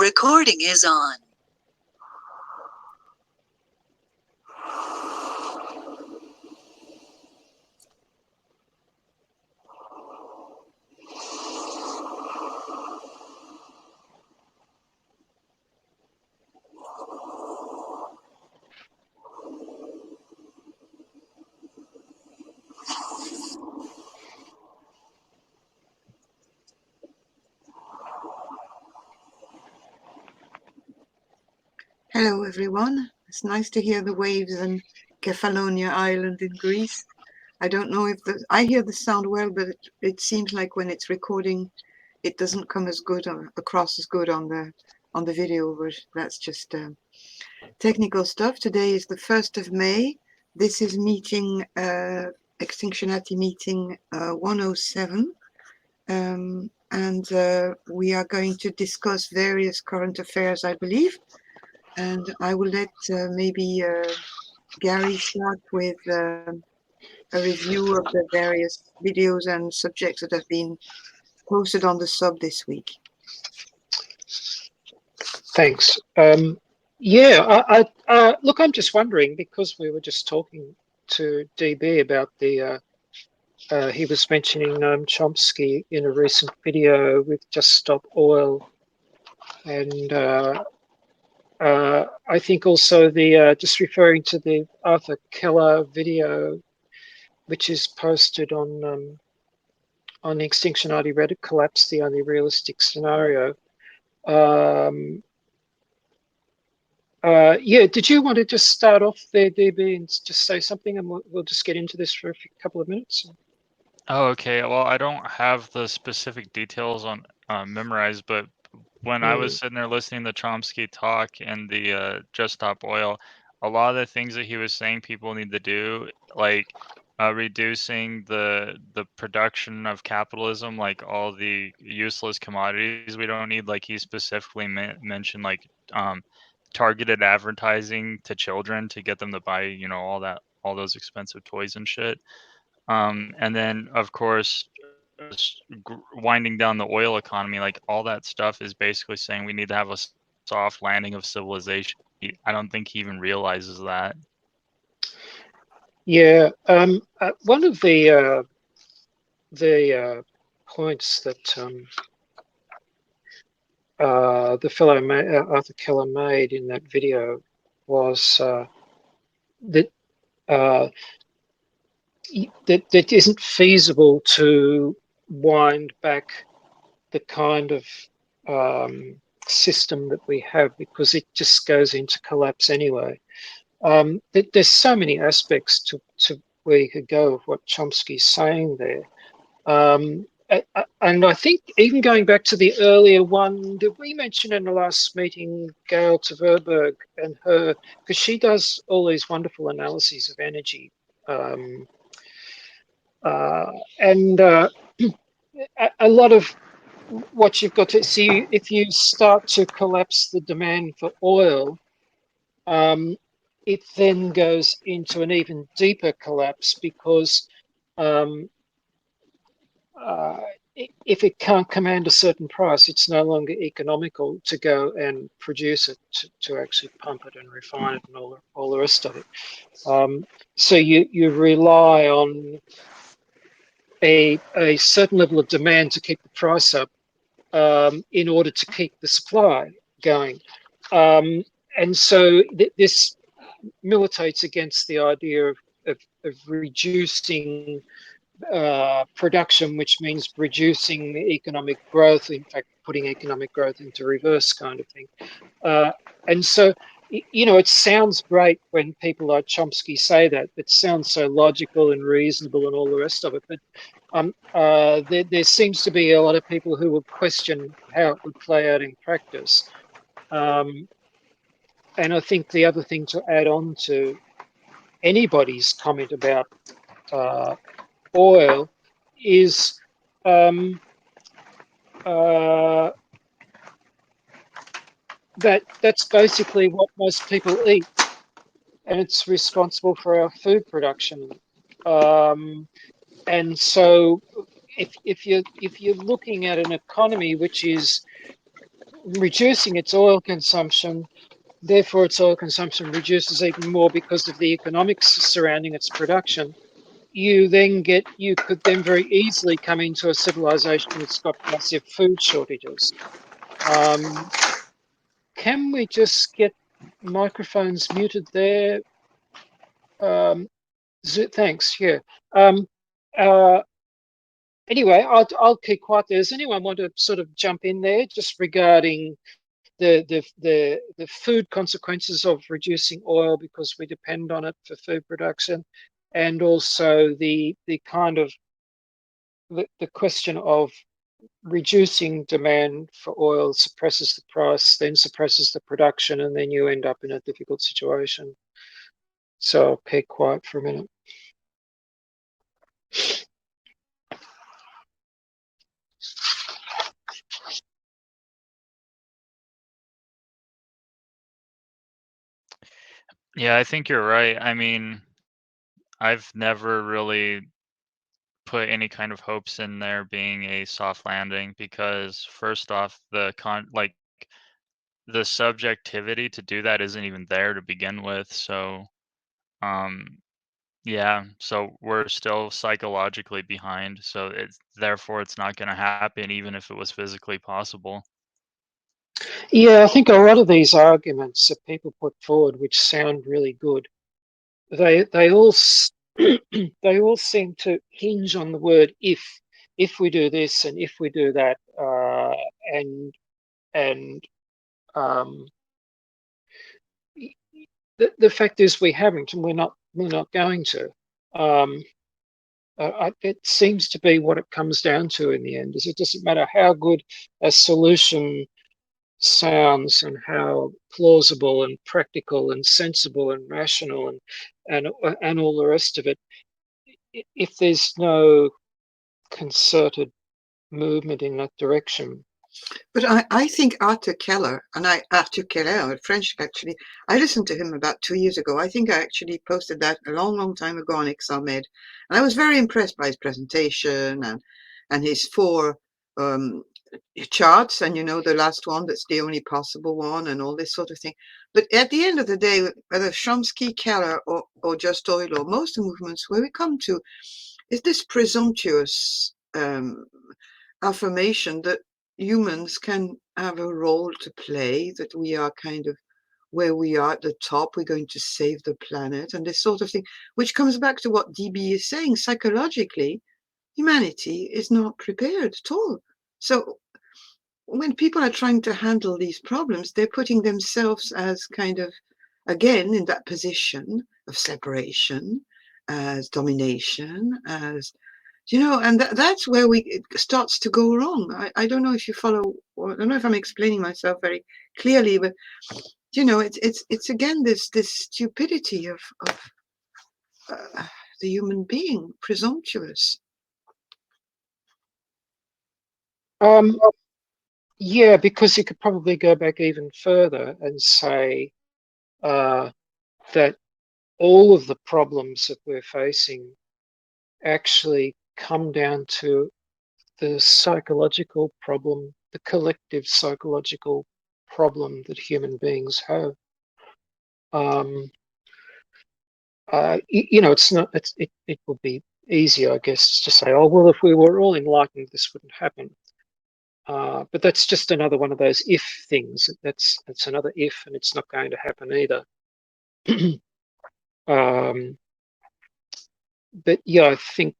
recording is on. Hello everyone, it's nice to hear the waves in Kefalonia Island in Greece. I don't know if I hear the sound well, but it seems like when it's recording, it doesn't come as good across as good on the video, but that's just technical stuff. Today is the 1st of May. This is meeting, Extinctionati meeting 107. And we are going to discuss various current affairs, I believe. And I will let maybe Gary start with a review of the various videos and subjects that have been posted on the sub this week. Thanks. Look, I'm just wondering, because we were just talking to DB about the, he was mentioning Noam Chomsky in a recent video with Just Stop Oil. And I think also the, just referring to the Arthur Keller video, which is posted on Extinctionati Reddit, Collapse, the Only Realistic Scenario. Did you want to just start off there, DB, and just say something, and we'll just get into this for a couple of minutes? Oh, okay. Well, I don't have the specific details on memorized, but when I was sitting there listening to Chomsky talk and the Just Stop Oil, a lot of the things that he was saying people need to do, like reducing the production of capitalism, like all the useless commodities we don't need, like he specifically mentioned, like targeted advertising to children to get them to buy, all those expensive toys and shit. And then, of course, winding down the oil economy, like all that stuff is basically saying we need to have a soft landing of civilization. I don't think he even realizes that. Yeah, one of the points that the fellow Arthur Keller made in that video was that that isn't feasible to wind back the kind of system that we have, because it just goes into collapse anyway. There's so many aspects to where you could go of what Chomsky's saying there. And I think even going back to the earlier one, did we mention in the last meeting Gail Tverberg and her, because she does all these wonderful analyses of energy. A lot of what you've got to see, if you start to collapse the demand for oil, it then goes into an even deeper collapse, because if it can't command a certain price, it's no longer economical to go and produce it, to actually pump it and refine it and all the rest of it. So you rely on a certain level of demand to keep the price up, in order to keep the supply going. And so this militates against the idea of reducing production, which means reducing economic growth, in fact, putting economic growth into reverse kind of thing. And so, it sounds great when people like Chomsky say that. It sounds so logical and reasonable and all the rest of it. But there seems to be a lot of people who would question how it would play out in practice. And I think the other thing to add on to anybody's comment about oil is that's basically what most people eat, and it's responsible for our food production. And so if you're looking at an economy which is reducing its oil consumption. Therefore, its oil consumption reduces even more because of the economics surrounding its production. You could then very easily come into a civilization that's got massive food shortages. Can we just get microphones muted there? Thanks. Yeah. Uh, anyway, I'll keep quiet there. Does anyone want to sort of jump in there just regarding the food consequences of reducing oil because we depend on it for food production, and also the kind of the question of reducing demand for oil suppresses the price, then suppresses the production, and then you end up in a difficult situation. So I'll keep quiet for a minute. Yeah, I think you're right. I mean, I've never really put any kind of hopes in there being a soft landing because first off, the subjectivity to do that isn't even there to begin with. So, um, yeah, so we're still psychologically behind. So therefore it's not going to happen even if it was physically possible. Yeah, I think a lot of these arguments that people put forward, which sound really good, they all they all seem to hinge on the word if. If we do this and if we do that, and and um, the fact is we haven't, and we're not going to. Um, it seems to be what it comes down to in the end. Is it doesn't matter how good a solution sounds and how plausible and practical and sensible and rational and all the rest of it. If there's no concerted movement in that direction. But I think Arthur Keller, Arthur Keller, French actually, I listened to him about 2 years ago. I think I actually posted that a long, long time ago on Examed. And I was very impressed by his presentation and his four um, charts. And, the last one, that's the only possible one and all this sort of thing. But at the end of the day, whether Chomsky, Keller, or just oil or most of the movements, where we come to is this presumptuous affirmation that humans can have a role to play, that we are kind of where we are at the top, we're going to save the planet, and this sort of thing, which comes back to what DB is saying. Psychologically, humanity is not prepared at all. So when people are trying to handle these problems, they're putting themselves as kind of, again, in that position of separation, as domination, as and that's where it starts to go wrong. I don't know if you follow, or I don't know if I'm explaining myself very clearly, but it's again this stupidity of the human being, presumptuous. Yeah, because you could probably go back even further and say that all of the problems that we're facing actually come down to the psychological problem, the collective psychological problem that human beings have. It's not. It would be easier, I guess, to say, oh well, if we were all enlightened, this wouldn't happen. But that's just another one of those if things. That's another if, and it's not going to happen either. But yeah, I think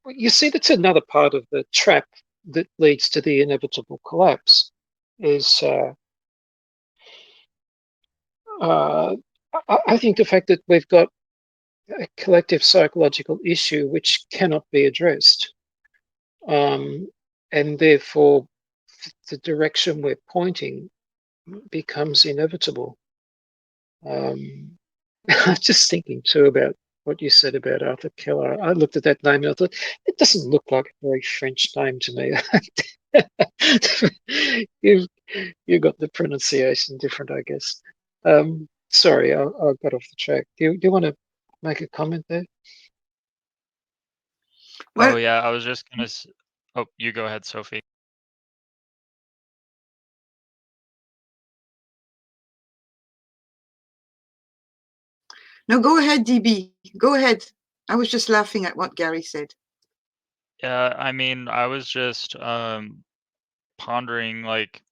you see that's another part of the trap that leads to the inevitable collapse. Is I think the fact that we've got a collective psychological issue which cannot be addressed, and therefore the direction we're pointing becomes inevitable. I'm just thinking too about what you said about Arthur Keller. I looked at that name and I thought, it doesn't look like a very French name to me. You got the pronunciation different, I guess. Sorry, I got off the track. Do you want to make a comment there? Well, Oh yeah, I was just gonna. Oh, you go ahead, Sophie. No, go ahead, DB. Go ahead. I was just laughing at what Gary said. Yeah, I mean, I was just pondering, like,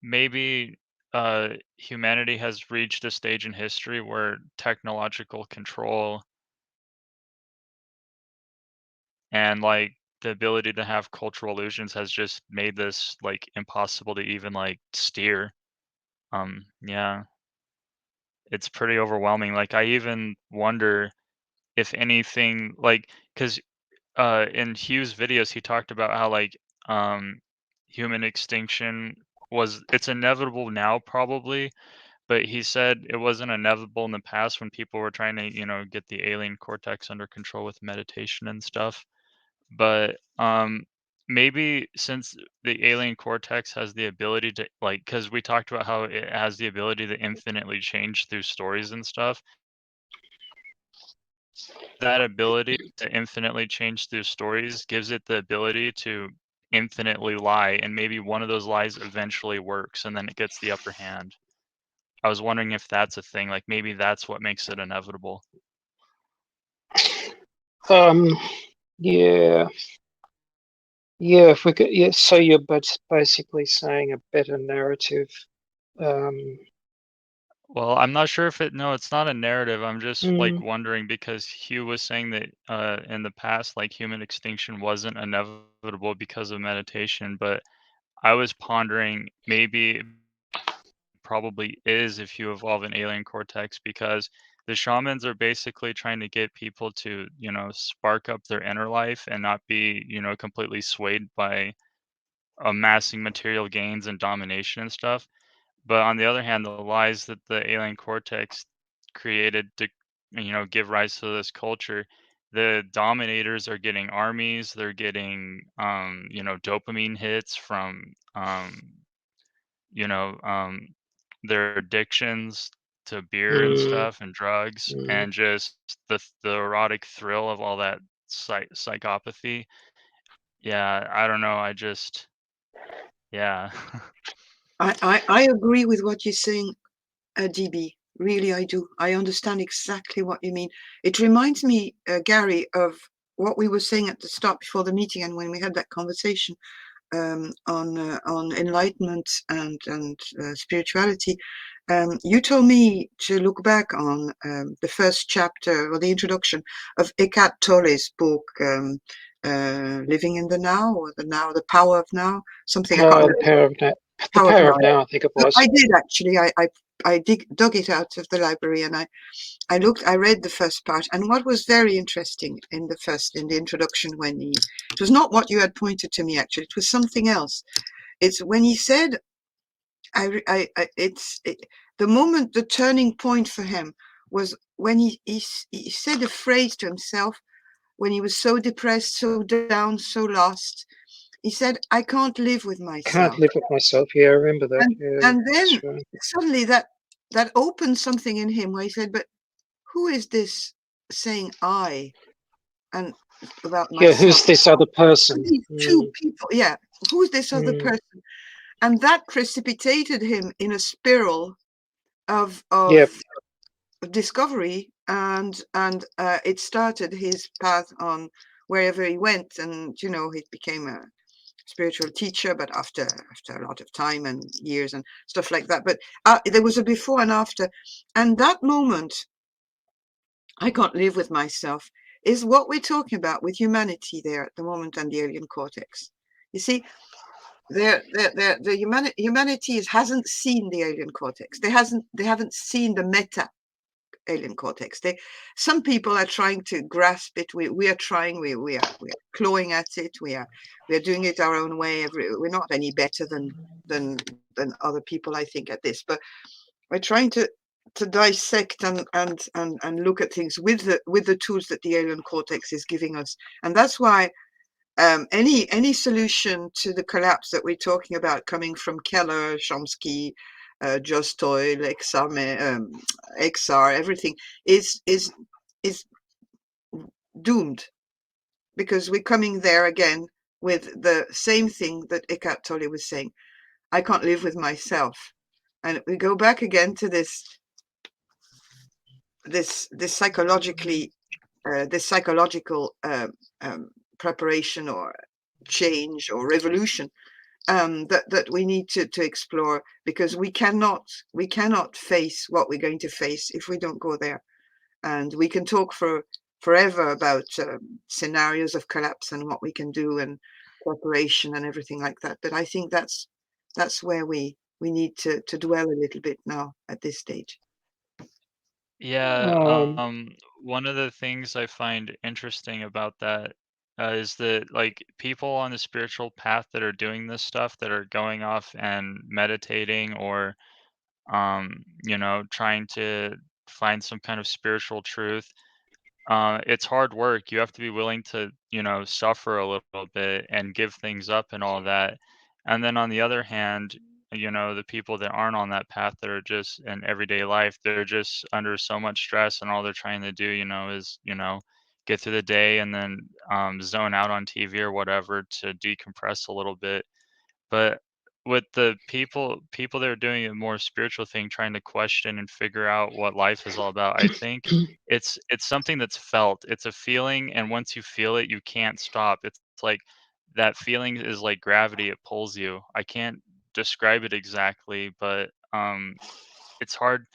maybe humanity has reached a stage in history where technological control and like the ability to have cultural illusions has just made this like impossible to even like steer. Yeah, it's pretty overwhelming. Like I even wonder if anything like because in Hugh's videos he talked about how like um human extinction was it's inevitable now probably, but he said it wasn't inevitable in the past when people were trying to, get the alien cortex under control with meditation and stuff. But maybe since the alien cortex has the ability to like because we talked about how it has the ability to infinitely change through stories and stuff, that ability to infinitely change through stories gives it the ability to infinitely lie, and maybe one of those lies eventually works and then it gets the upper hand. I was wondering if that's a thing, like maybe that's what makes it inevitable. Um, yeah, yeah. If we could, yeah. So you're but basically saying a better narrative. Um, Well, I'm not sure if no, it's not a narrative. I'm just like mm, wondering because Hugh was saying that in the past, like human extinction wasn't inevitable because of meditation, but I was pondering maybe it probably is if you evolve an alien cortex because the shamans are basically trying to get people to, spark up their inner life and not be, completely swayed by amassing material gains and domination and stuff. But on the other hand, the lies that the alien cortex created to, give rise to this culture, the dominators are getting armies, they're getting, dopamine hits from, you know, um, their addictions to beer and mm, stuff and drugs, mm. and just the erotic thrill of all that psychopathy. Yeah, I don't know. I just, yeah. I agree with what you're saying, DB. Really, I do. I understand exactly what you mean. It reminds me, Gary, of what we were saying at the start before the meeting and when we had that conversation on enlightenment and spirituality. You told me to look back on the first chapter or the introduction of Eckhart Tolle's book, Living in the Now, or the Power of Now, something I can't The remember. power of now. The Power of power Now. of now. I think it was. I did actually. I dug it out of the library and I read the first part, and what was very interesting in the introduction it was not what you had pointed to me actually, it was something else. It's when he said, the moment, the turning point for him was when he said a phrase to himself when he was so depressed, so down, so lost. He said, I can't live with Can't myself. live with myself. Yeah, I remember that. And, Yeah, and then that's right. suddenly that opened something in him where he said, but who is this saying I and about Yeah, myself? who's this other person? These two people, yeah. Who's this other Mm. person? And that precipitated him in a spiral of Yep. discovery, and it started his path on wherever he went, and he became a spiritual teacher, but after a lot of time and years and stuff like that. But there was a before and after, and that moment, I can't live with myself, is what we're talking about with humanity there at the moment and the alien cortex. You see, humanity hasn't seen the alien cortex. They haven't seen the meta alien cortex. Some people are trying to grasp it. We are trying. We are clawing at it. We are doing it our own way. We're not any better than than other people, I think, at this. But we're trying to dissect and look at things with the tools that the alien cortex is giving us. And that's why any solution to the collapse that we're talking about, coming from Keller, Chomsky, Jostoy, XR, everything is doomed, because we're coming there again with the same thing that Eckhart Tolle was saying. I can't live with myself, and we go back again to this this psychologically this psychological preparation or change or revolution that we need to explore, because we cannot face what we're going to face if we don't go there. And we can talk forever about scenarios of collapse and what we can do and cooperation and everything like that. But I think that's where we need to dwell a little bit now at this stage. Yeah, Um, one of the things I find interesting about that is that like people on the spiritual path that are doing this stuff, that are going off and meditating or trying to find some kind of spiritual truth. It's hard work. You have to be willing to, suffer a little bit and give things up and all that. And then on the other hand, the people that aren't on that path that are just in everyday life, they're just under so much stress and all they're trying to do, is, get through the day and then zone out on TV or whatever to decompress a little bit. But with the people that are doing a more spiritual thing, trying to question and figure out what life is all about, I think it's something that's felt. It's a feeling, and once you feel it, you can't stop. It's like that feeling is like gravity, it pulls you. I can't describe it exactly, but it's hard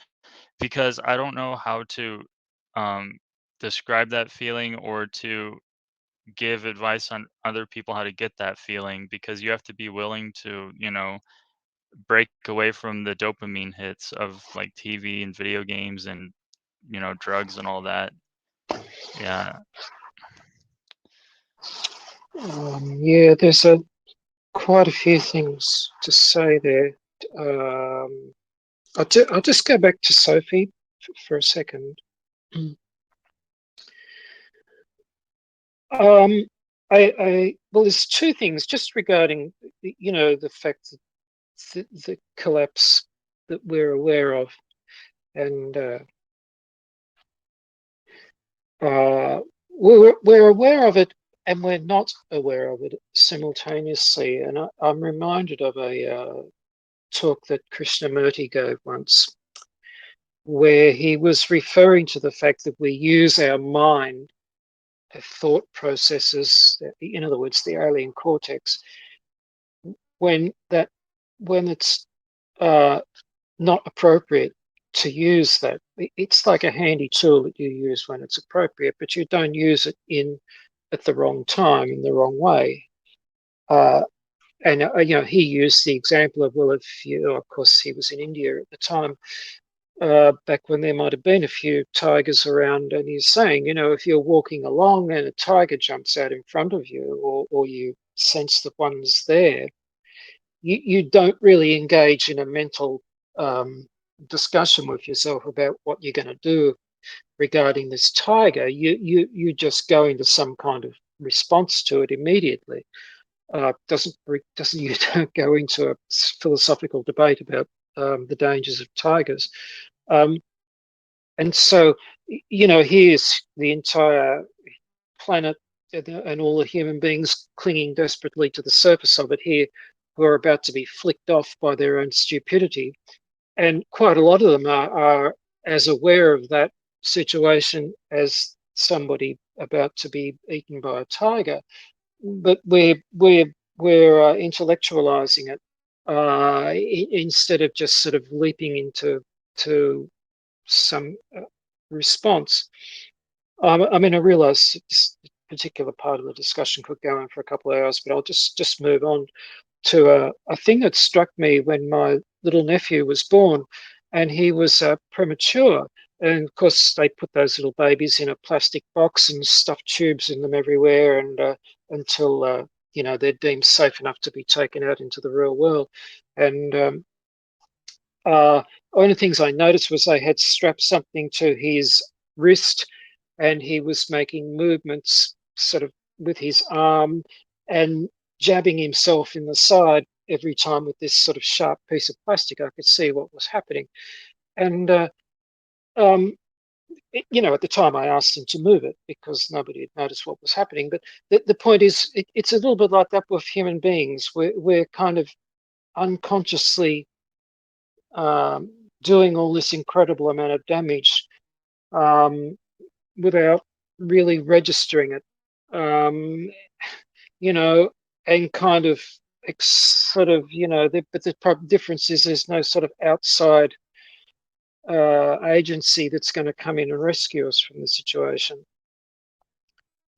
because I don't know how to um describe that feeling or to give advice on other people how to get that feeling, because you have to be willing to, break away from the dopamine hits of like TV and video games and, drugs and all that. Yeah. yeah, there's quite a few things to say there. Um, I'll just go back to Sophie for a second. Um, well, there's two things just regarding, the fact that the collapse that we're aware of, and we're aware of it, and we're not aware of it simultaneously. And I'm reminded of a talk that Krishnamurti gave once, where he was referring to the fact that we use our mind, thought processes, in other words, the alien cortex, when that when it's uh, not appropriate to use that. It's like a handy tool that you use when it's appropriate, but you don't use it in at the wrong time in the wrong way. Uh, and he used the example of, well, if you, of course, he was in India at the time, back when there might have been a few tigers around, and he's saying, if you're walking along and a tiger jumps out in front of you, or you sense that one's there, you don't really engage in a mental discussion with yourself about what you're going to do regarding this tiger. You just go into some kind of response to it immediately. Doesn't you don't go into a philosophical debate about the dangers of tigers. Um, and so, here's the entire planet and all the human beings clinging desperately to the surface of it here, who are about to be flicked off by their own stupidity. And quite a lot of them are as aware of that situation as somebody about to be eaten by a tiger. But we're intellectualizing it instead of just sort of leaping into some response. I mean, I realize this particular part of the discussion could go on for a couple of hours, but I'll just move on to a thing that struck me when my little nephew was born, and he was premature. And of course, they put those little babies in a plastic box and stuff tubes in them everywhere, and until they're deemed safe enough to be taken out into the real world. And one of the things I noticed was they had strapped something to his wrist, and he was making movements sort of with his arm and jabbing himself in the side every time with this sort of sharp piece of plastic. I could see what was happening. And, um, at the time I asked him to move it because nobody had noticed what was happening. But the point is, it's a little bit like that with human beings. We're kind of unconsciously doing all this incredible amount of damage without really registering it, you know, and kind of sort of, but the difference is there's no sort of outside agency that's going to come in and rescue us from the situation.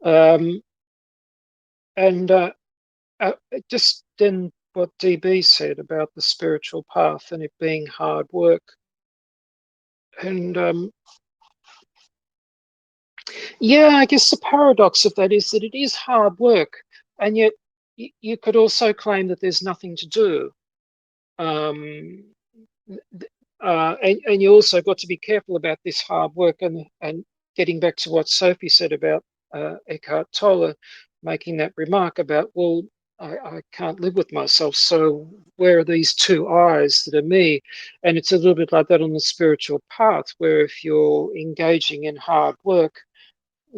Um, and just then what DB said about the spiritual path and it being hard work. And yeah, I guess the paradox of that is that it is hard work, and yet you could also claim that there's nothing to do. Um, and you also got to be careful about this hard work, and getting back to what Sophie said about Eckhart Tolle making that remark about, well, I can't live with myself, so where are these two eyes that are me? And it's a little bit like that on the spiritual path, where if you're engaging in hard work,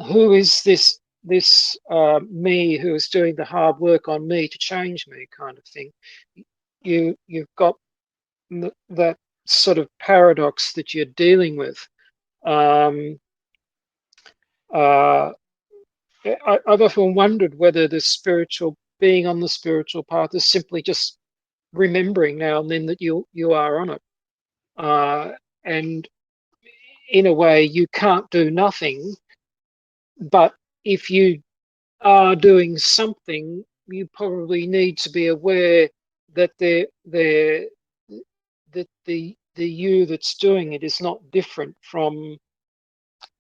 who is this me who is doing the hard work on me to change me, kind of thing? You've got that sort of paradox that you're dealing with. Um, uh, I've often wondered whether the spiritual being on the spiritual path is simply just remembering now and then that you are on it, and in a way you can't do nothing, but if you are doing something, you probably need to be aware that the you that's doing it is not different from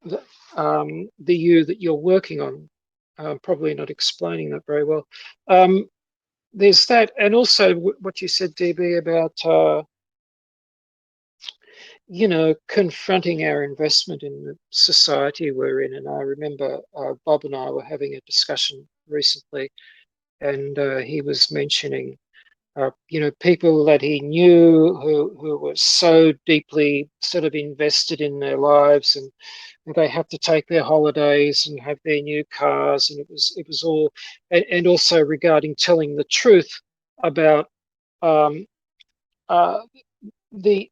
the you that you're working on. Probably not explaining that very well. There's that, and also what you said, DB, about confronting our investment in the society we're in. And I remember Bob and I were having a discussion recently, and he was mentioning people that he knew who were so deeply sort of invested in their lives, and they had to take their holidays and have their new cars, and it was all, and also regarding telling the truth about um, uh, the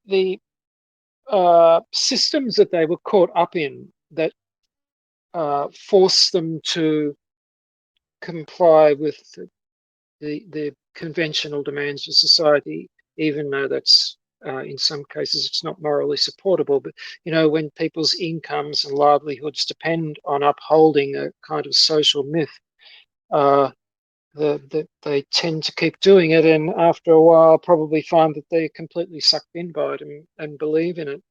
systems that they were caught up in that forced them to comply with the conventional demands of society, even though that's in some cases it's not morally supportable. But when people's incomes and livelihoods depend on upholding a kind of social myth, they tend to keep doing it, and after a while probably find that they're completely sucked in by it and believe in it.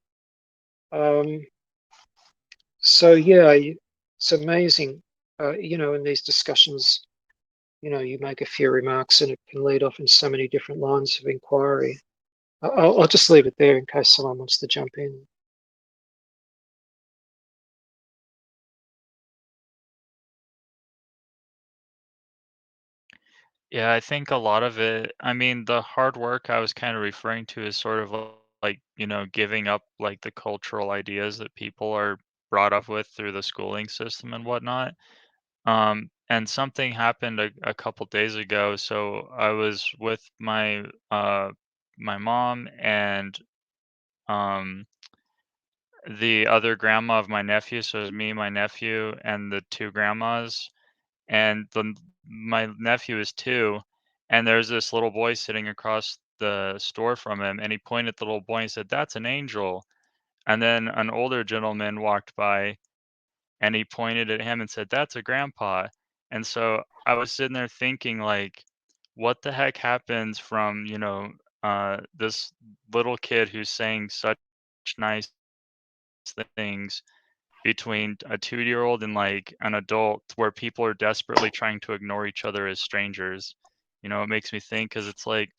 So yeah, it's amazing, in these discussions, you make a few remarks and it can lead off in so many different lines of inquiry. I'll just leave it there in case someone wants to jump in. Yeah, I think a lot of it, I mean, the hard work I was kind of referring to is sort of like, giving up like the cultural ideas that people are brought up with through the schooling system and whatnot. And something happened a couple days ago. So I was with my mom and um the other grandma of my nephew. So it was me, my nephew, and the two grandmas. And my nephew is 2, and there's this little boy sitting across the store from him, and he pointed at the little boy and said, "That's an angel." And then an older gentleman walked by, and he pointed at him and said, "That's a grandpa." And so I was sitting there thinking, like, what the heck happens from, this little kid who's saying such nice things between a 2-year-old and like an adult where people are desperately trying to ignore each other as strangers. It makes me think because it's like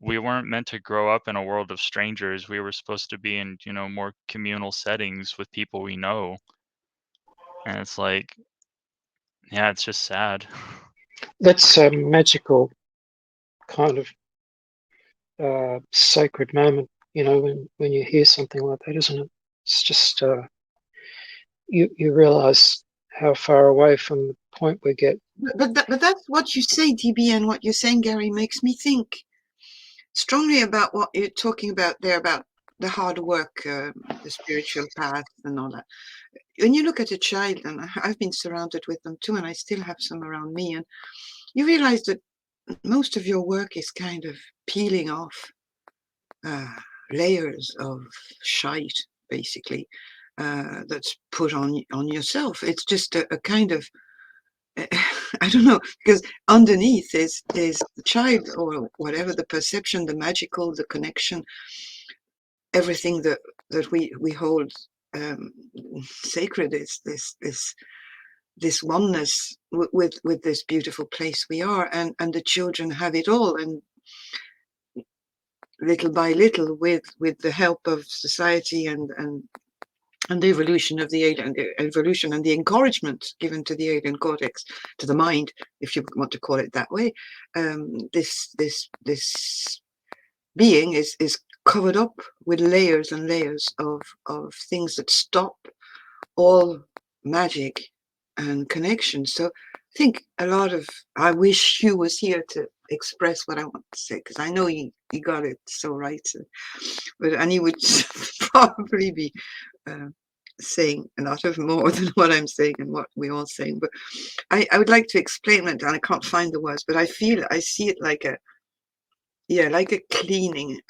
we weren't meant to grow up in a world of strangers. We were supposed to be in, more communal settings with people we know. And it's like, yeah, it's just sad. That's a magical kind of sacred moment, when you hear something like that, isn't it? It's just you realize how far away from the point we get. But that's what you say, DB, and what you're saying, Gary, makes me think strongly about what you're talking about there about the hard work, the spiritual path and all that. When you look at a child, and I've been surrounded with them too, and I still have some around me, and you realize that most of your work is kind of peeling off layers of shite, basically, that's put on yourself. It's just a kind of I don't know, because underneath is the child, or whatever, the perception, the magical, the connection, everything that we hold sacred is this oneness with this beautiful place we are, and the children have it all, and little by little, with the help of society and the evolution of the alien, evolution and the encouragement given to the alien cortex, to the mind, if you want to call it that way, this being is covered up with layers and layers of things that stop all magic and connection. So I think I wish Hugh was here to express what I want to say, because I know he got it so right, and he would probably be saying a lot of more than what I'm saying and what we're all saying. But I would like to explain it, and I can't find the words, but I see it like like a cleaning,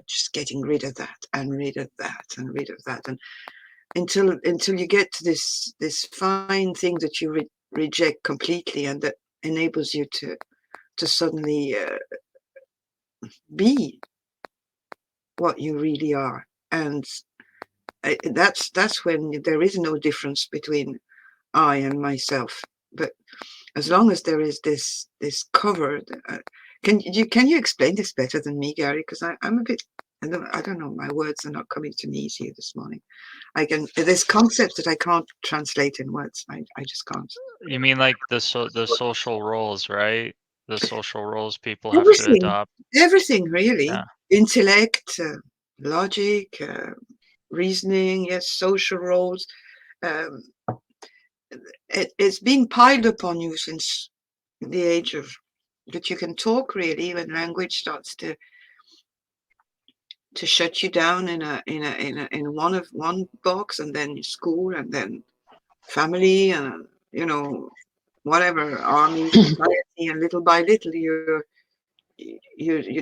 just getting rid of that and rid of that and rid of that, and until you get to this fine thing that you reject completely, and that enables you to suddenly be what you really are. And that's when there is no difference between I and myself. But as long as there is this cover, can you explain this better than me, Gary? Because I'm a bit, I don't know, my words are not coming to me easier this morning. There's concepts that I can't translate in words. I just can't. You mean like the social roles, right? The social roles people have to Everything, adopt. everything really. Yeah. Intellect, logic, reasoning, yes, social roles. Um, it's been piled upon you since the age of that you can talk, really, when language starts to shut you down in one box, and then school, and then family, and whatever, army, society, and little by little you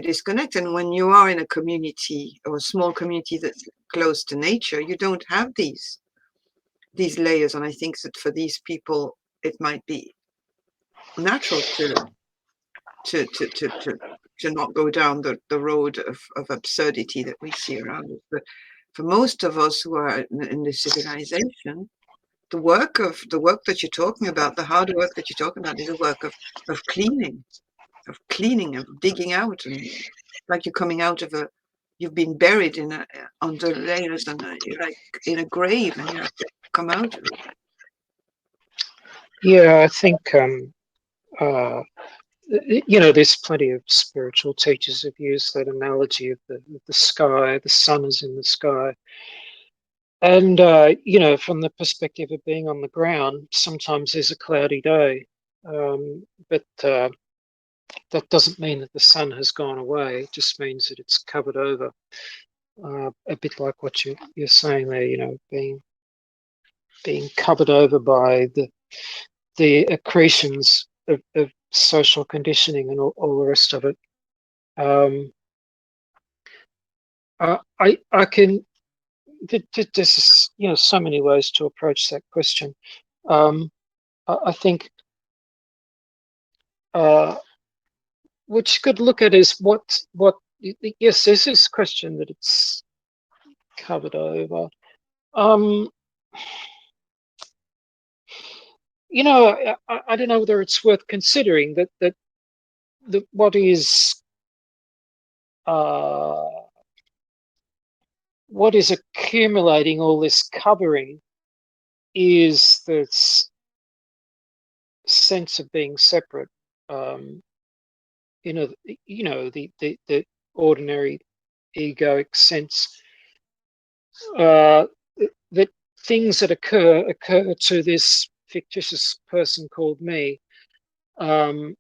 disconnect. And when you are in a community, or a small community that's close to nature, you don't have these layers. And I think that for these people it might be natural to not go down the road of absurdity that we see around us. But for most of us who are in the civilization, the work that you're talking about, the hard work that you're talking about, is a work of cleaning, of digging out, and like you're coming out of you've been buried under layers, and you're like in a grave, and you have to come out of it. Yeah, I think there's plenty of spiritual teachers who've used that analogy of the sky. The sun is in the sky, and from the perspective of being on the ground, sometimes there's a cloudy day, but that doesn't mean that the sun has gone away. It just means that it's covered over. A bit like what you're saying there, being covered over by the accretions of social conditioning and all the rest of it. I can. There's so many ways to approach that question. I think what you could look at is what. Yes, there's this question that it's covered over. I don't know whether it's worth considering that what is accumulating all this covering is this sense of being separate. The ordinary egoic sense that things that occur to this fictitious person called me, and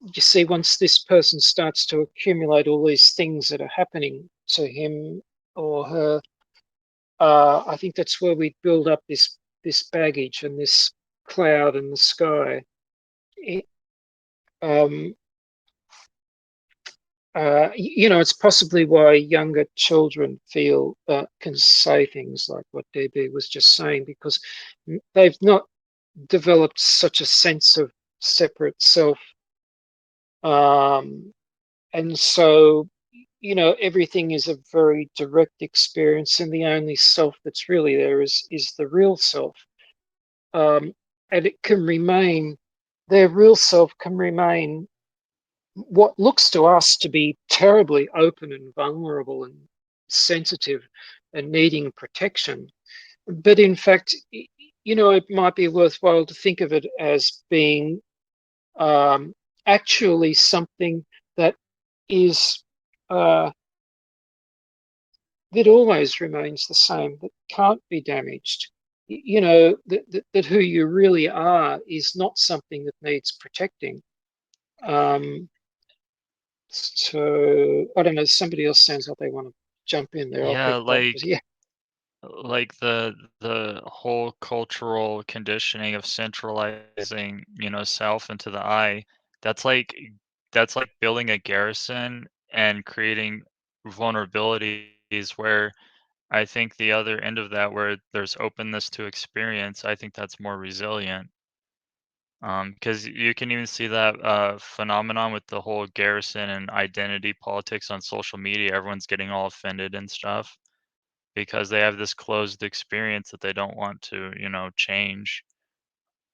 you see, once this person starts to accumulate all these things that are happening to him or her, I think that's where we build up this baggage and this cloud in the sky. It, um, it's possibly why younger children can say things like what DB was just saying, because they've not developed such a sense of separate self. And so, everything is a very direct experience, and the only self that's really there is the real self. And it can remain, their real self can remain what looks to us to be terribly open and vulnerable and sensitive and needing protection. But in fact, it might be worthwhile to think of it as being actually something that is that always remains the same, that can't be damaged. That who you really are is not something that needs protecting. So I don't know. Somebody else sounds like they want to jump in there. I'll Yeah, keep quiet. Yeah, like the whole cultural conditioning of centralizing, self into the I, that's like that's like building a garrison and creating vulnerabilities where I think the other end of that, where there's openness to experience, I think that's more resilient. Because you can even see that phenomenon with the whole garrison and identity politics on social media. Everyone's getting all offended and stuff because they have this closed experience that they don't want to, change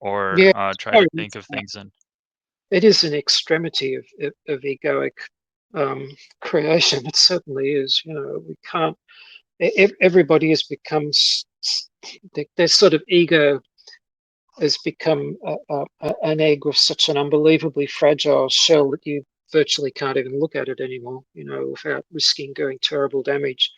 or yeah. try Oh, to think of things in. it is an extremity of egoic creation. It certainly is. We can't. Everybody has become their sort of ego has become an egg with such an unbelievably fragile shell that you virtually can't even look at it anymore, without risking doing terrible damage.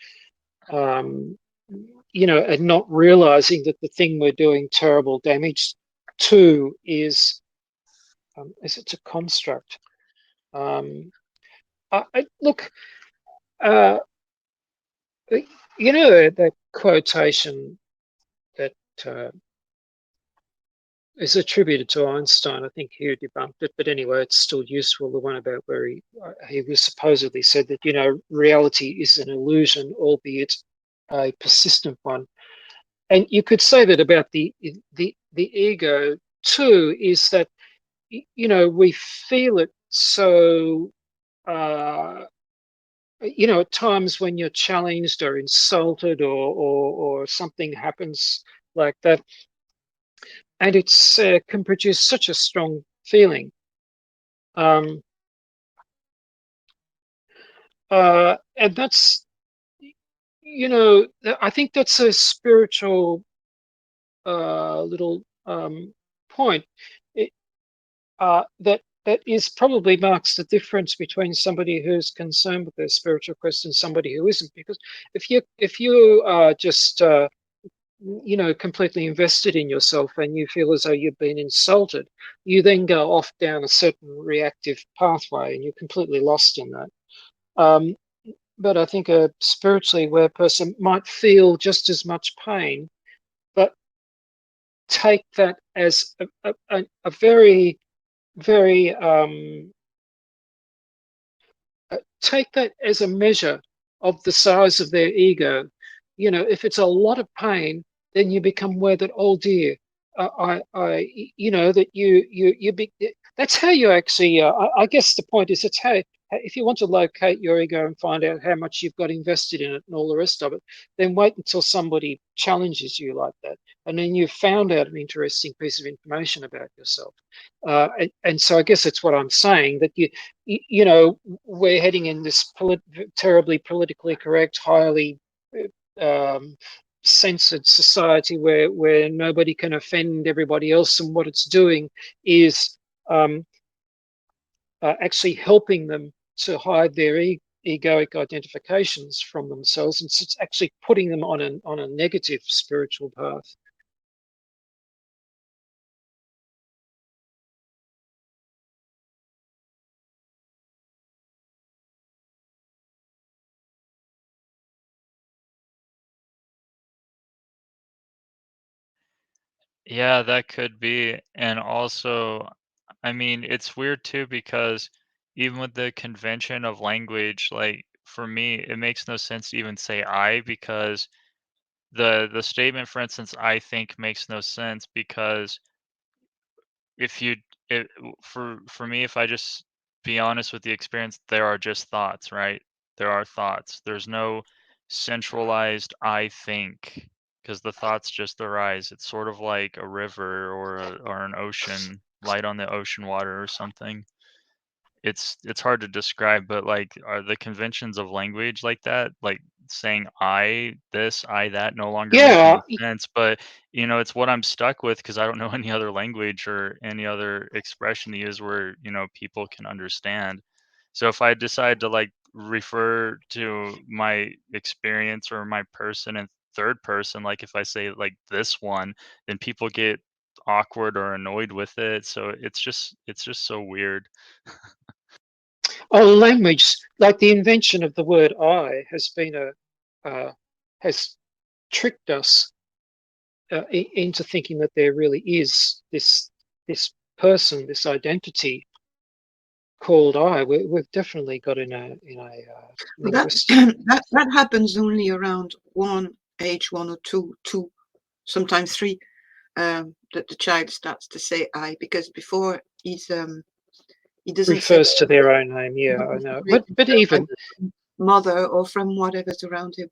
Um, and not realizing that the thing we're doing terrible damage to is it's a construct. Look, uh, that quotation that uh, is attributed to Einstein. I think he debunked it, but anyway, it's still useful. The one about where he was supposedly said that reality is an illusion, albeit a persistent one. And you could say that about the ego too. Is that we feel it so. At times when you're challenged or insulted or something happens like that, and it's can produce such a strong feeling. Um, and that's, I think that's a spiritual little point. It, that is probably marks the difference between somebody who's concerned with their spiritual quest and somebody who isn't. Because if you are just completely invested in yourself and you feel as though you've been insulted, you then go off down a certain reactive pathway and you're completely lost in that. Um, but I think a spiritually aware person might feel just as much pain, but take that as a very, very take that as a measure of the size of their ego. If it's a lot of pain, then you become aware that, oh dear, that you be. That's how you actually. I guess the point is, it's how if you want to locate your ego and find out how much you've got invested in it and all the rest of it, then wait until somebody challenges you like that, and then you've found out an interesting piece of information about yourself. And so I guess that's what I'm saying, that we're heading in this terribly politically correct, highly um, censored society where nobody can offend everybody else, and what it's doing is actually helping them to hide their egoic identifications from themselves, and so it's actually putting them on a negative spiritual path. Yeah, that could be. And also, I mean, it's weird too because even with the convention of language, like for me, it makes no sense to even say I because the statement, for instance, I think makes no sense because if you it, for me, if I just be honest with the experience, there are just thoughts, right? There are thoughts. There's no centralized I think because the thoughts just arise. It's sort of like a river or an ocean, light on the ocean water or something. It's hard to describe, but, like, are the conventions of language like that? Like, saying "I this, I that" no longer make Yeah, any sense, but, it's what I'm stuck with because I don't know any other language or any other expression to use where, people can understand. So if I decide to, like, refer to my experience or my person in third person, like, if I say, like, "this one," then people get awkward or annoyed with it, so it's just so weird. language, like the invention of the word "I," has been has tricked us into thinking that there really is this person, this identity called I. We've definitely got in a But that linguistic. that happens only around age one or two, sometimes three, that the child starts to say I, because before he doesn't say Refers to their own name. he Yeah, I doesn't know. separate But himself even either from mother or from whatever's around him.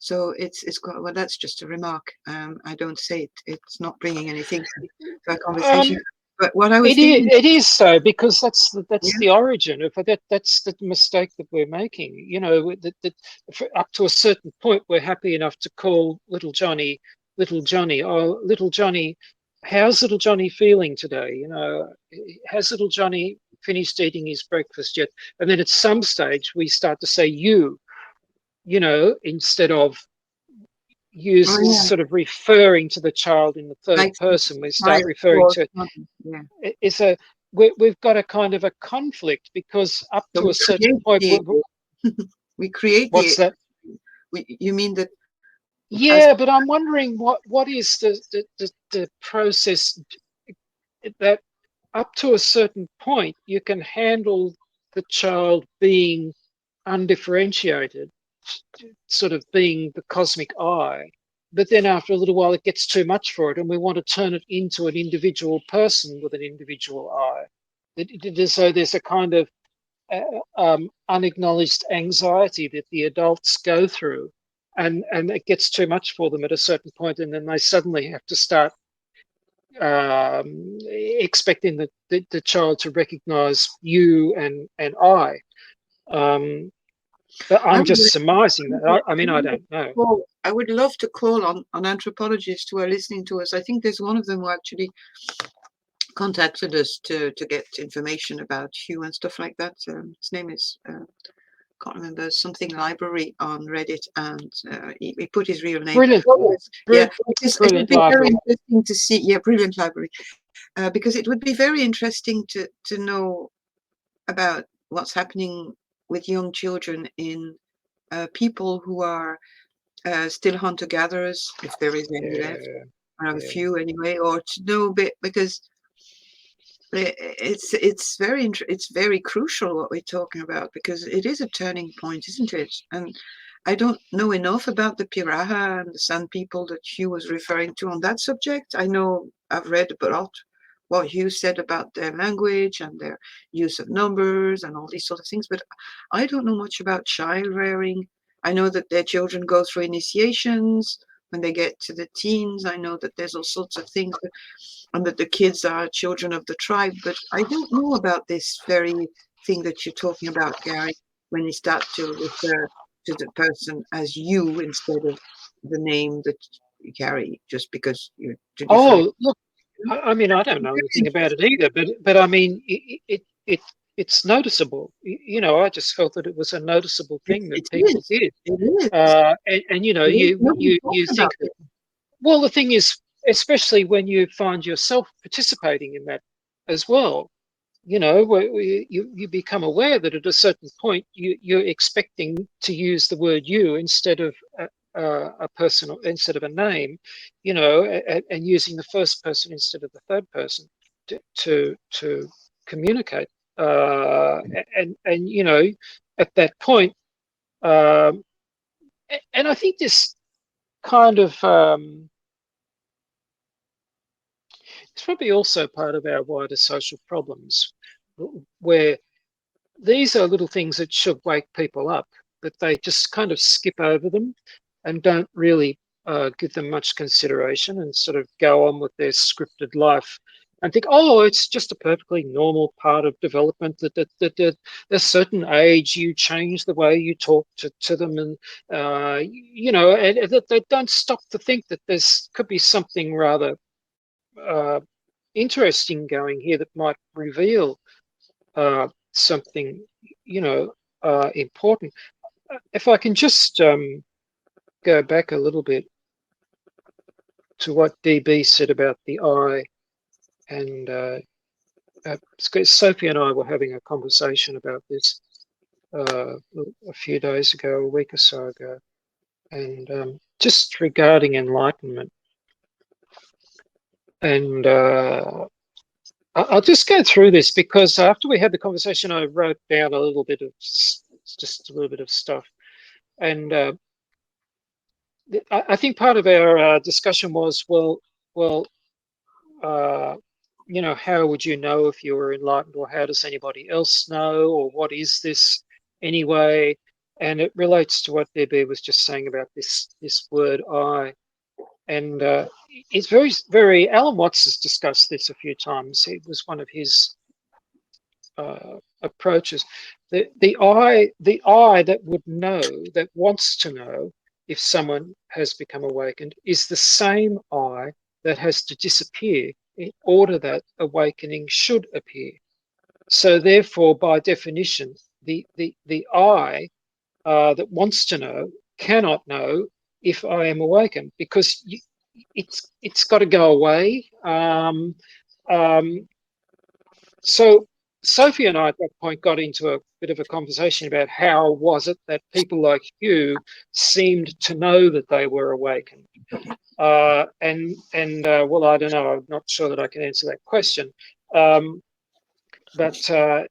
So it's quite, well, that's just a remark. I don't say it. It's not bringing anything to our conversation. um, But what I was it is thinking, it is so because that's yeah, the origin of that. That's the mistake that we're making. That up to a certain point, we're happy enough to call little Johnny, little Johnny. Oh, little Johnny, how's little Johnny feeling today? Has little Johnny finished eating his breakfast yet? And then at some stage, we start to say you. Instead of oh use yeah, sort of referring to the child in the third like person, we I start referring or to something, yeah. is a we've got a kind of a conflict because up So to a we certain create point, the we create what's the. that? You mean that as Yeah, but I'm wondering what is the process that up to a certain point you can handle the child being undifferentiated, sort of being the cosmic I. But then after a little while, it gets too much for it, and we want to turn it into an individual person with an individual I. So there's a kind of unacknowledged anxiety that the adults go through, and it gets too much for them at a certain point, and then they suddenly have to start expecting the child to recognize you and I. Um, but I I'm would just surmising that. I mean, I don't know. I would love to call on anthropologists who are listening to us. I think there's one of them who actually contacted us to get information about Hugh and stuff like that. His name is can't remember, something library on Reddit, and he put his real name. Brilliant, Yeah, because it would brilliant be very library. interesting to see. Yeah, brilliant library. Because it would be very interesting to know about what's happening with young children in people who are still hunter gatherers, if there is any left, Yeah, or a yeah. few anyway, or to know a bit, because it's very crucial what we're talking about, because it is a turning point, isn't it? And I don't know enough about the Piraha and the San people that Hugh was referring to on that subject. I know I've read about what Hugh said about their language and their use of numbers and all these sort of things, but I don't know much about child rearing. I know that their children go through initiations when they get to the teens. I know that there's all sorts of things, and that the kids are children of the tribe. But I don't know about this very thing that you're talking about, Gary, when you start to refer to the person as you instead of the name that you carry, just because you're to different. Oh, look, I mean, I don't know anything about it either, but I mean, it's noticeable. I just felt that it was a noticeable thing It that people is. did, It is. and It is. you Nobody you you talks think about that. it. Well, the thing is, especially when you find yourself participating in that as well, you become aware that at a certain point you're expecting to use the word you instead of a person instead of a name, and using the first person instead of the third person to communicate. And at that point, um, and I think this kind of it's probably also part of our wider social problems, where these are little things that should wake people up, but they just kind of skip over them and don't really give them much consideration and sort of go on with their scripted life and think, oh, it's just a perfectly normal part of development that at a certain age you change the way you talk to them, and and that they don't stop to think that there's could be something rather uh, interesting going here that might reveal something, important. If I can just go back a little bit to what DB said about the eye, and Sophie and I were having a conversation about this a few days ago, a week or so ago, and just regarding enlightenment. And I'll just go through this because after we had the conversation, I wrote down just a little bit of stuff. And I think part of our discussion was, well, uh, how would you know if you were enlightened, or how does anybody else know, or what is this anyway? And it relates to what DB was just saying about this word "I," and it's very, very. Alan Watts has discussed this a few times. It was one of his approaches. The I that would know, that wants to know if someone has become awakened, is the same I that has to disappear in order that awakening should appear. So therefore, by definition, the I that wants to know cannot know if I am awakened, because it's got to go away. So Sophie and I at that point got into a bit of a conversation about how was it that people like you seemed to know that they were awakened. Well, I don't know. I'm not sure that I can answer that question. But I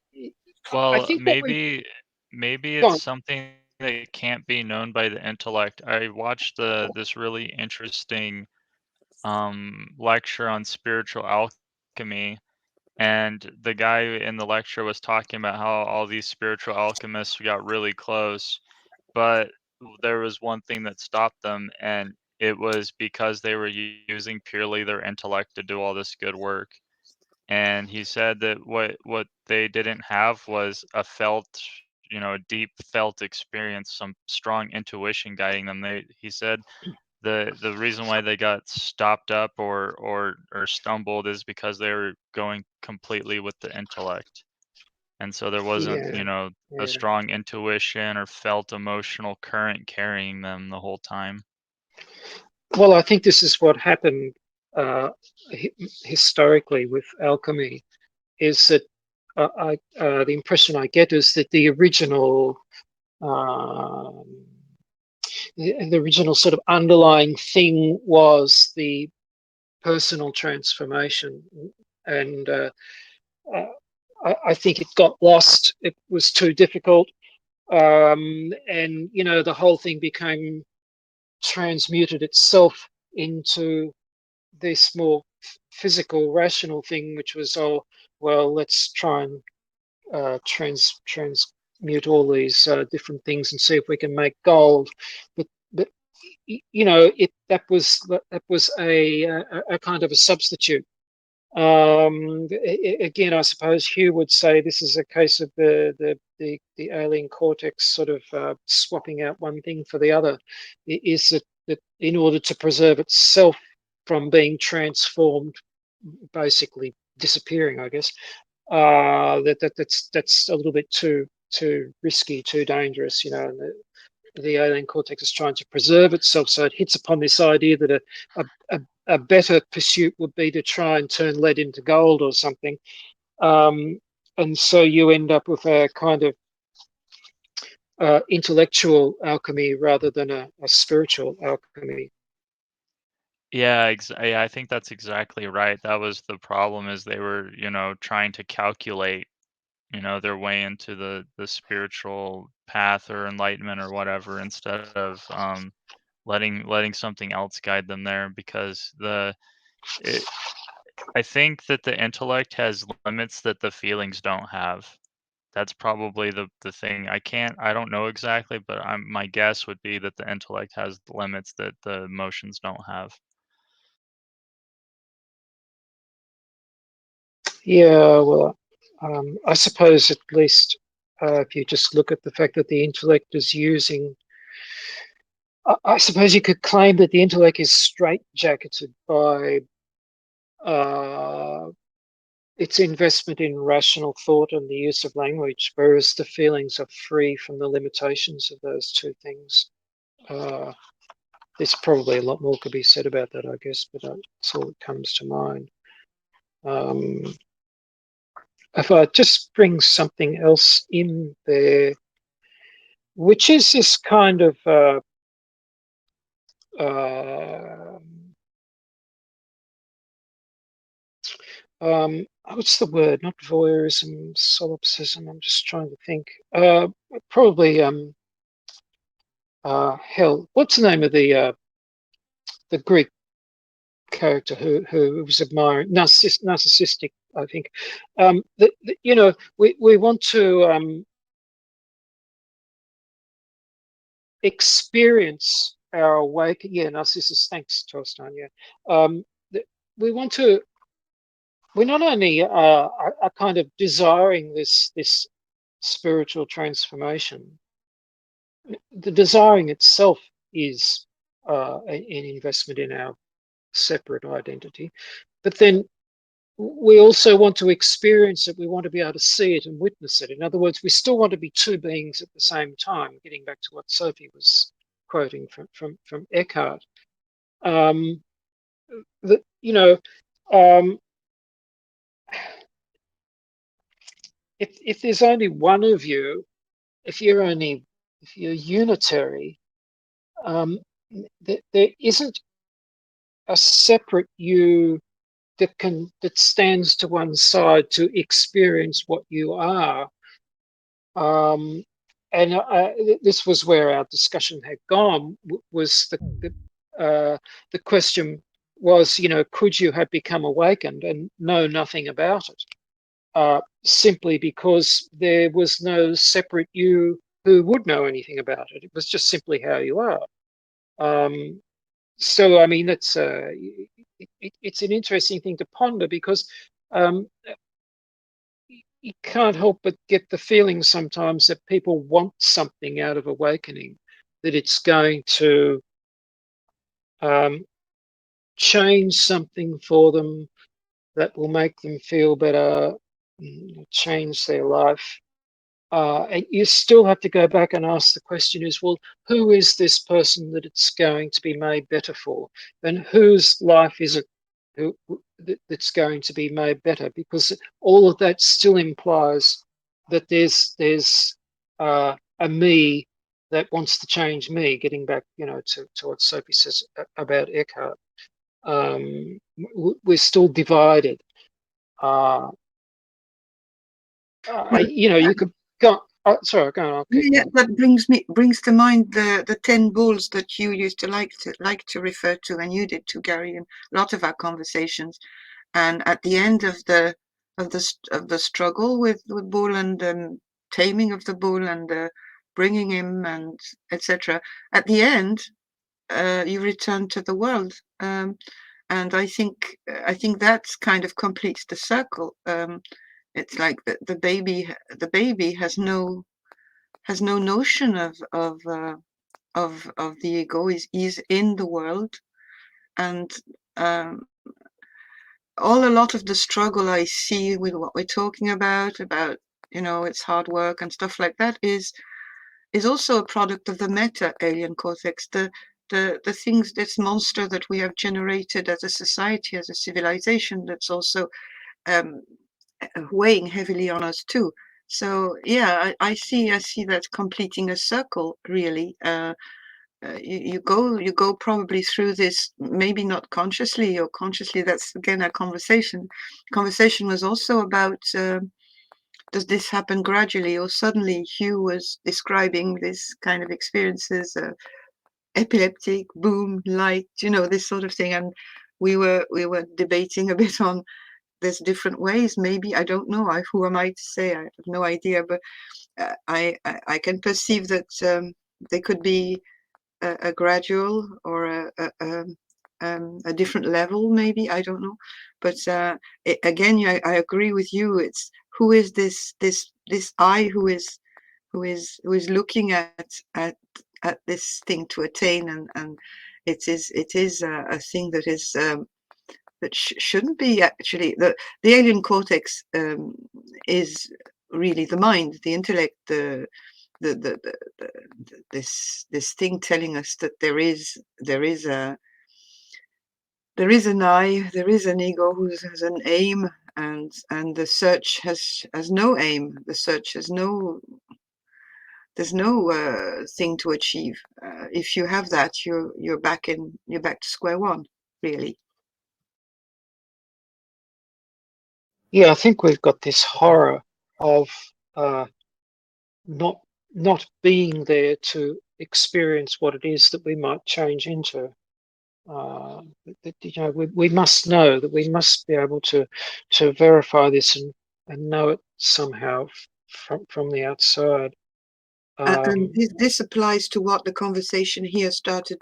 Well, think what we maybe go it's on. something that can't be known by the intellect. I watched this really interesting lecture on spiritual alchemy, and the guy in the lecture was talking about how all these spiritual alchemists got really close, but there was one thing that stopped them, and it was because they were using purely their intellect to do all this good work. And he said that what they didn't have was a felt, a deep felt experience, some strong intuition guiding them. He said the reason why they got stopped up or stumbled is because they were going completely with the intellect. And so there wasn't, Yeah, a yeah. strong intuition or felt emotional current carrying them the whole time. Well, I think this is what happened uh, historically with alchemy. Is that the impression I get is that um, the original sort of underlying thing was the personal transformation, and uh, I think it got lost. It was too difficult, and the whole thing became transmuted itself into this more physical, rational thing, which was, oh, well, let's try and transmute all these different things and see if we can make gold. But it that was a kind of a substitute. Again, I suppose Hugh would say this is a case of the alien cortex sort of swapping out one thing for the other. Is that in order to preserve itself from being transformed, basically disappearing, I guess, that's a little bit too risky, too dangerous, and the alien cortex is trying to preserve itself, so it hits upon this idea that a better pursuit would be to try and turn lead into gold or something, um, and so you end up with a kind of intellectual alchemy rather than a spiritual alchemy. Yeah, I think that's exactly right. That was the problem, is they were, trying to calculate, their way into the spiritual path or enlightenment or whatever, instead of letting something else guide them there, because I think that the intellect has limits that the feelings don't have. That's probably the thing. I don't know exactly, but my guess would be that the intellect has limits that the emotions don't have. Yeah, well, I suppose at least if you just look at the fact that the intellect is using, I suppose you could claim that the intellect is straitjacketed by its investment in rational thought and the use of language, whereas the feelings are free from the limitations of those two things. There's probably a lot more could be said about that, I guess, but that's all that comes to mind. If I just bring something else in there, which is this kind of what's the word? Not voyeurism, solipsism. I'm just trying to think. Probably hell. What's the name of the Greek character who was admiring narcissistic? I think. We want to experience our awakening. Yeah, Narcissus. Thanks, Torstein. Yeah, we want to. We not only are kind of desiring this spiritual transformation. The desiring itself is an investment in our separate identity, but then we also want to experience it. We want to be able to see it and witness it. In other words, we still want to be two beings at the same time. Getting back to what Sophie was quoting from Eckhart, that um, if there's only one of you, if you're unitary, there isn't a separate you that stands to one side to experience what you are. Um, and this was where our discussion had gone. Was the question was, could you have become awakened and know nothing about it? Simply because there was no separate you who would know anything about it. It was just simply how you are. So, I mean, it's an interesting thing to ponder, because um, you can't help but get the feeling sometimes that people want something out of awakening, that it's going to um, change something for them that will make them feel better, change their life. And you still have to go back and ask the question is, well, who is this person that it's going to be made better for? And whose life is it that's going to be made better? Because all of that still implies that there's a me that wants to change me, getting back, to what Sophie says about Eckhart. We're still divided. Well, You could go. Sorry, go on. I'll keep yeah, going. that brings to mind the 10 bulls that you used to like to refer to, and you did too, Gary, in a lot of our conversations. And at the end of the struggle with the bull and taming of the bull and bringing him and etc., at the end you return to the world. And I think that kind of completes the circle. It's like the baby has no notion of the ego. Is in the world, and um, a lot of the struggle I see with what we're talking about it's hard work and stuff like that is also a product of the meta alien cortex, the things, this monster that we have generated as a society, as a civilization, that's also um, weighing heavily on us too. So yeah, I see that completing a circle really. You go probably through this, maybe not consciously or consciously. That's again a conversation. Conversation was also about does this happen gradually or suddenly? Hugh was describing this kind of experiences, epileptic, boom, light, this sort of thing, and we were debating a bit on there's different ways. Maybe I don't know. Who am I to say? I have no idea, but I can perceive that there could be a gradual or a different level, maybe. I don't know, but again, I agree with you. It's who is this I who is looking at this thing to attain, and it is a thing that is that shouldn't be actually the alien cortex is really the mind, the intellect, the, the, the, this thing telling us that there is an I, there is an ego who has an aim, and the search has no aim. The search has no there's no thing to achieve. If you have that, you're back to square one, really. Yeah, I think we've got this horror of not not being there to experience what it is that we might change into. We must know that we must be able to verify this and know it somehow from the outside. And this applies to what the conversation here started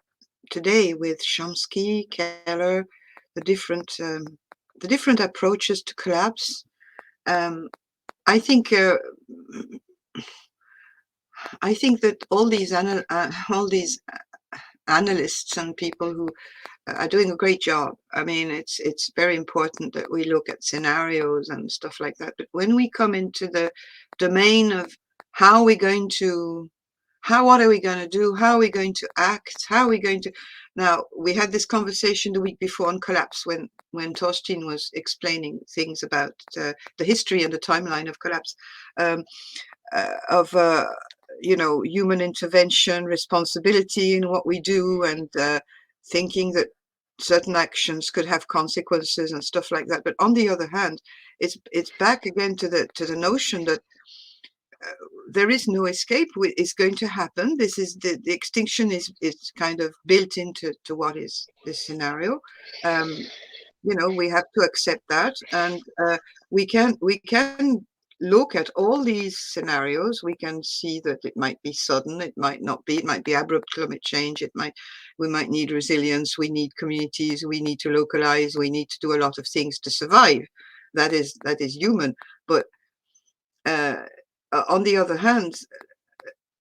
today with Chomsky, Keller, the different approaches to collapse. Um, I think that all these analysts and people who are doing a great job. I mean, it's very important that we look at scenarios and stuff like that. But when we come into the domain of how we're going to, what are we going to do? How are we going to act? How are we going to? Now, we had this conversation the week before on collapse when Torstein was explaining things about the history and the timeline of collapse. Of human intervention, responsibility in what we do, and thinking that certain actions could have consequences and stuff like that. But on the other hand, it's back again to the notion that there is no escape. It's going to happen. This is the extinction is kind of built into what is this scenario. Um, we have to accept that, and we can look at all these scenarios. We can see that it might be sudden, it might not be, it might be abrupt climate change, we might need resilience, we need communities, we need to localize, we need to do a lot of things to survive. That is human. But uh, on the other hand,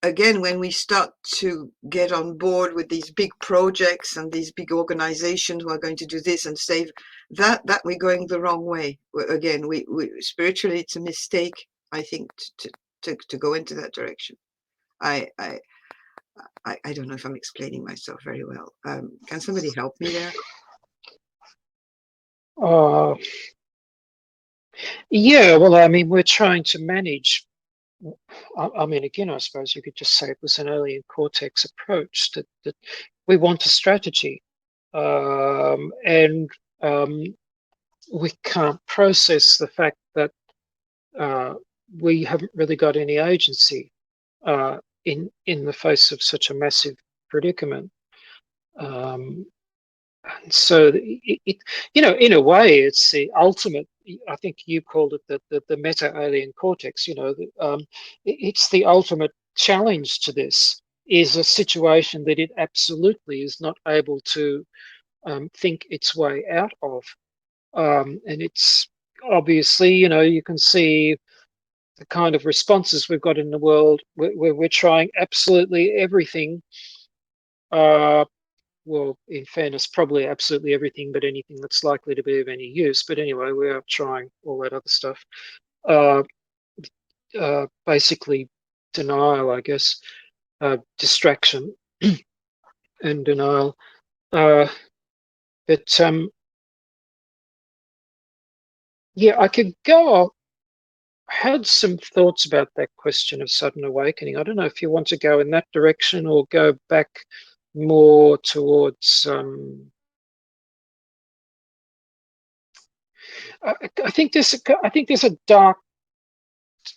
again, when we start to get on board with these big projects and these big organizations who are going to do this and save that we're going the wrong way. Again, we spiritually, it's a mistake, I think, to go into that direction. I don't know if I'm explaining myself very well. Can somebody help me there? Yeah, well, I mean, we're trying to manage. I mean, again, I suppose you could just say it was an alien cortex approach that we want a strategy, and we can't process the fact that we haven't really got any agency in the face of such a massive predicament. And so in a way, it's the ultimate. I think you called it the meta alien cortex. It's the ultimate challenge to this is a situation that it absolutely is not able to think its way out of. And it's obviously, you can see the kind of responses we've got in the world where we're trying absolutely everything. Well, in fairness, probably absolutely everything but anything that's likely to be of any use. But anyway, we are trying all that other stuff. Uh, Basically, denial, I guess, distraction and denial. But yeah, I could go had some thoughts about that question of sudden awakening. I don't know if you want to go in that direction or go back more towards. I think there's a dark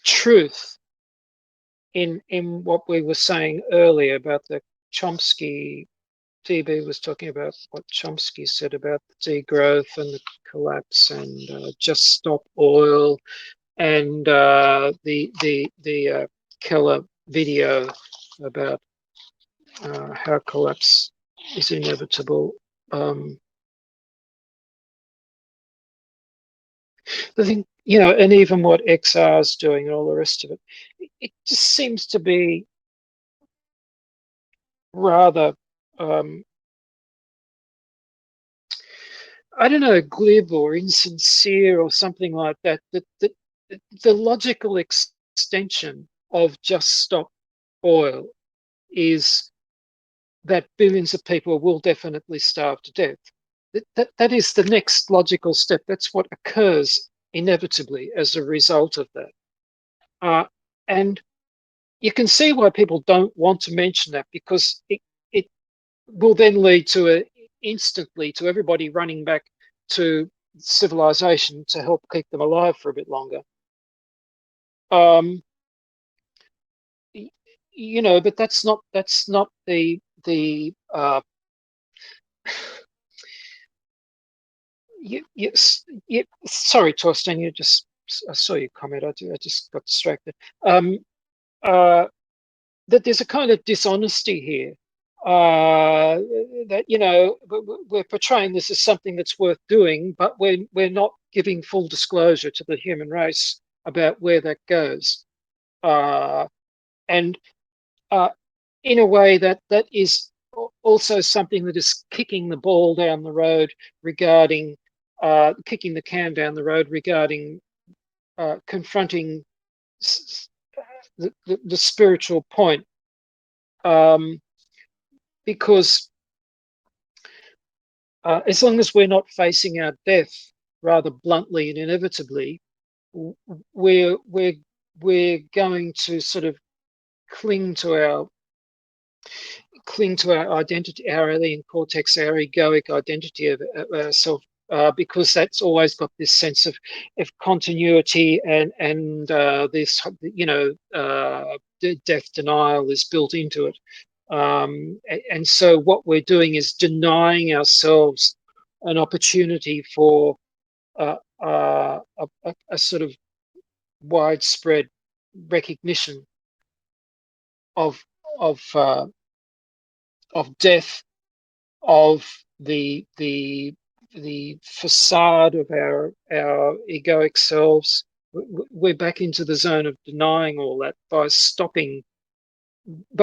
truth in what we were saying earlier about the Chomsky. DB was talking about what Chomsky said about the degrowth and the collapse and just stop oil and the Keller video about how collapse is inevitable. The thing, and even what XR is doing and all the rest of it, it just seems to be rather, I don't know, glib or insincere or something like that. The logical extension of just stop oil is that billions of people will definitely starve to death. That is the next logical step. That's what occurs inevitably as a result of that. And you can see why people don't want to mention that, because it will then lead to instantly to everybody running back to civilization to help keep them alive for a bit longer. But that's not the sorry, Torsten, I saw your comment. I just got distracted. That there's a kind of dishonesty here. That we're portraying this as something that's worth doing, but we're not giving full disclosure to the human race about where that goes, and in a way that is also something that is kicking the ball down the road regarding kicking the can down the road regarding confronting the spiritual point, because as long as we're not facing our death rather bluntly and inevitably, we're going to sort of cling to our identity, our alien cortex, our egoic identity of ourselves, because that's always got this sense of continuity and this death denial is built into it. And so what we're doing is denying ourselves an opportunity for a sort of widespread recognition of death, of the facade of our egoic selves. We're back into the zone of denying all that by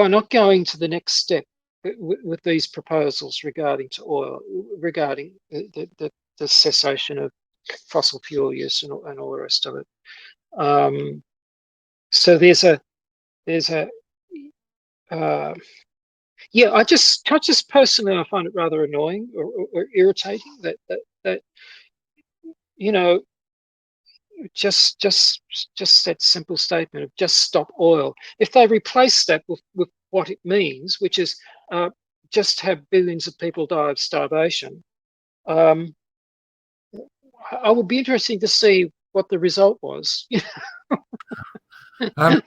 not going to the next step with these proposals regarding to oil, regarding the cessation of fossil fuel use and all the rest of it. So there's a I just personally, I find it rather annoying or irritating that just that simple statement of just stop oil. If they replace that with what it means, which is just have billions of people die of starvation, I would be interested to see what the result was. Can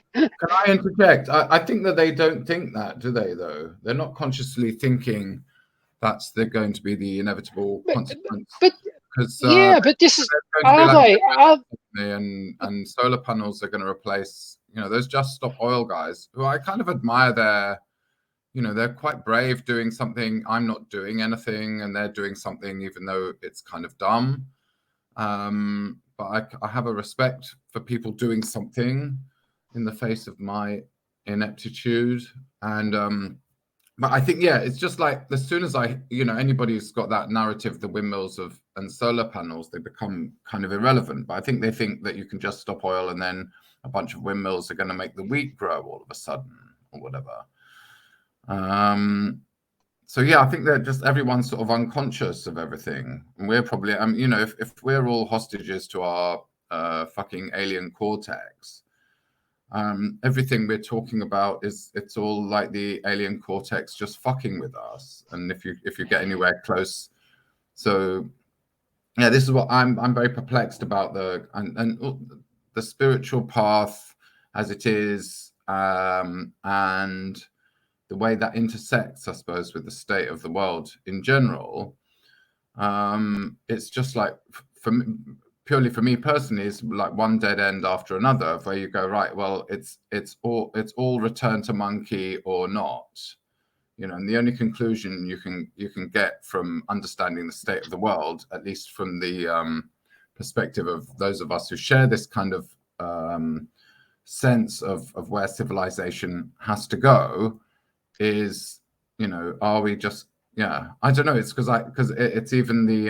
I interject? I think that they don't think that, do they, though? They're not consciously thinking they're going to be the inevitable consequence. But this is, and solar panels are going to replace, those just stop oil guys, who I kind of admire. They're quite brave doing something. I'm not doing anything, and they're doing something, even though it's kind of dumb. But I have a respect for people doing something in the face of my ineptitude. And but I think, it's just like, as soon as anybody who's got that narrative, the windmills and solar panels, they become kind of irrelevant. But I think they think that you can just stop oil and then a bunch of windmills are going to make the wheat grow all of a sudden or whatever. So I think that just everyone's sort of unconscious of everything. And we're probably, if we're all hostages to our fucking alien cortex. Everything we're talking about it's all like the alien cortex just fucking with us. And if you get anywhere close, so yeah, this is what I'm very perplexed about the spiritual path as it is, and the way that intersects, I suppose, with the state of the world in general. It's just like purely for me personally, is like one dead end after another, where you go, right, well, it's all return to monkey or not, you know. And the only conclusion you can get from understanding the state of the world, at least from the perspective of those of us who share this kind of sense of where civilization has to go, is, you know, are we just, yeah, I don't know. It's because it's even the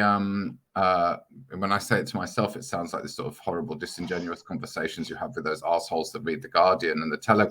when I say it to myself, it sounds like this sort of horrible, disingenuous conversations you have with those assholes that read the Guardian and the Telegraph.